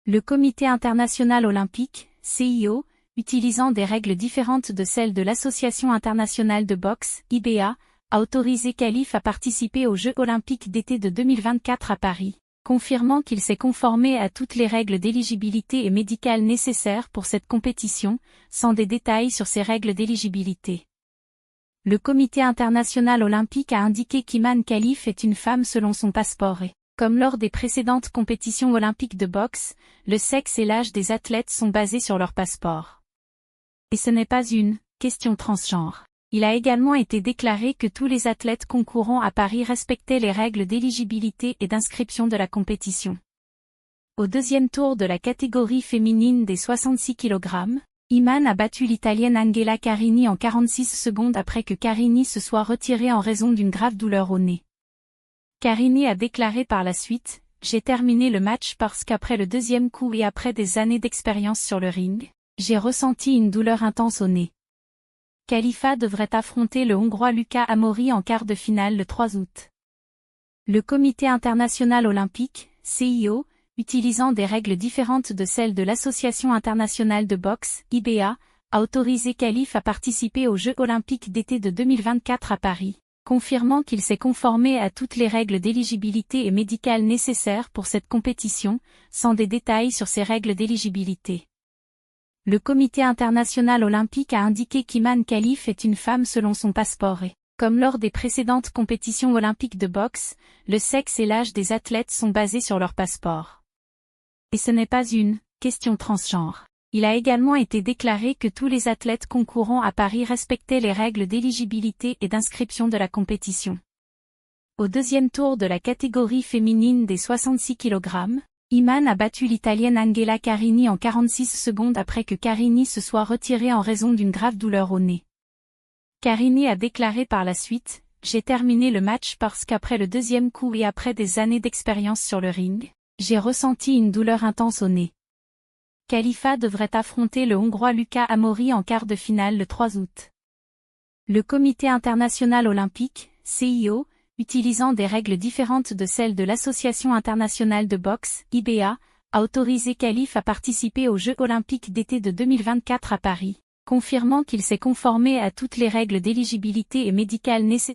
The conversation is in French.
Le Comité international olympique, CIO, utilisant des règles différentes de celles de l'Association internationale de boxe, IBA, a autorisé Khalif à participer aux Jeux olympiques d'été de 2024 à Paris, confirmant qu'il s'est conformé à toutes les règles d'éligibilité et médicales nécessaires pour cette compétition, sans des détails sur ces règles d'éligibilité. Le Comité international olympique a indiqué qu'Iman Khalif est une femme selon son passeport et, comme lors des précédentes compétitions olympiques de boxe, le sexe et l'âge des athlètes sont basés sur leur passeport. Et ce n'est pas une question transgenre. Il a également été déclaré que tous les athlètes concourant à Paris respectaient les règles d'éligibilité et d'inscription de la compétition. Au deuxième tour de la catégorie féminine des 66 kg, Iman a battu l'Italienne Angela Carini en 46 secondes après que Carini se soit retirée en raison d'une grave douleur au nez. Carini a déclaré par la suite « J'ai terminé le match parce qu'après le deuxième coup et après des années d'expérience sur le ring, j'ai ressenti une douleur intense au nez ». Khalifa devrait affronter le Hongrois Luca Amori en quart de finale le 3 août. Le Comité international olympique, CIO, utilisant des règles différentes de celles de l'Association internationale de boxe, IBA, a autorisé Khalif à participer aux Jeux olympiques d'été de 2024 à Paris, confirmant qu'il s'est conformé à toutes les règles d'éligibilité et médicales nécessaires pour cette compétition, sans des détails sur ces règles d'éligibilité. Le Comité international olympique a indiqué qu'Iman Khalif est une femme selon son passeport et, comme lors des précédentes compétitions olympiques de boxe, le sexe et l'âge des athlètes sont basés sur leur passeport. Et ce n'est pas une question transgenre. Il a également été déclaré que tous les athlètes concourant à Paris respectaient les règles d'éligibilité et d'inscription de la compétition. Au deuxième tour de la catégorie féminine des 66 kg, Iman a battu l'Italienne Angela Carini en 46 secondes après que Carini se soit retirée en raison d'une grave douleur au nez. Carini a déclaré par la suite « J'ai terminé le match parce qu'après le deuxième coup et après des années d'expérience sur le ring, j'ai ressenti une douleur intense au nez ». Khalifa devrait affronter le Hongrois Luca Amori en quart de finale le 3 août. Le Comité international olympique, CIO, utilisant des règles différentes de celles de l'Association internationale de boxe, IBA, a autorisé Khalif à participer aux Jeux olympiques d'été de 2024 à Paris, confirmant qu'il s'est conformé à toutes les règles d'éligibilité et médicales nécessaires.